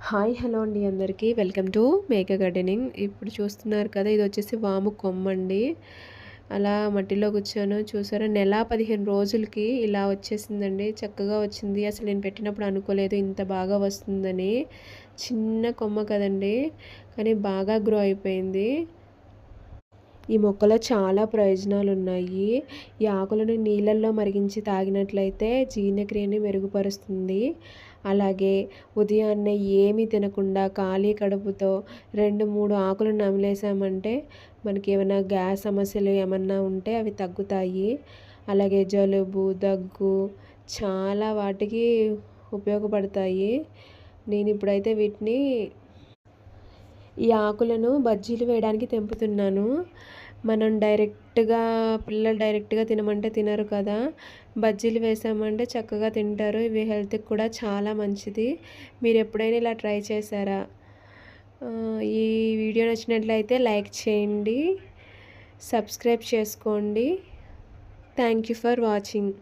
Hi hello అండి అందరికీ welcome to మేక గార్డెనింగ్. ఇప్పుడు చూస్తున్నారు కదా, ఇది వచ్చేసి వాము కొమ్మండి. అలా మట్టిలో కూర్చొని చూసారా, నెల 15 రోజులకి ఇలా వచ్చేసిందండి. చక్కగా వచ్చింది. అసలు నేను పెట్టినప్పుడు అనుకోలేదు ఇంత బాగా వస్తుందని. చిన్న కొమ్మ కదండి, కానీ బాగా గ్రో అయిపోయింది. ఈ మొక్కలో చాలా ప్రయోజనాలు ఉన్నాయి. ఈ ఆకులను నీళ్ళల్లో మరిగించి తాగినట్లయితే జీర్ణక్రియని మెరుగుపరుస్తుంది. అలాగే ఉదయాన్నే ఏమీ తినకుండా ఖాళీ కడుపుతో 2-3 ఆకులను నమిలేసామంటే మనకి ఏమైనా గ్యాస్ సమస్యలు ఏమన్నా ఉంటే అవి తగ్గుతాయి. అలాగే జలుబు, దగ్గు చాలా వాటికి ఉపయోగపడతాయి. నేను ఇప్పుడైతే వీటిని ఈ ఆకులను బజ్జీలు వేయడానికి తెంపుతున్నాను. మనం పిల్లలు డైరెక్ట్గా తినమంటే తినరు కదా. బజ్జీలు వేసామంటే చక్కగా తింటారు. ఇవి హెల్త్కి కూడా చాలా మంచిది. మీరు ఎప్పుడైనా ఇలా ట్రై చేశారా? ఈ వీడియో నచ్చినట్లయితే లైక్ చేయండి, సబ్స్క్రైబ్ చేసుకోండి. Thank you for watching.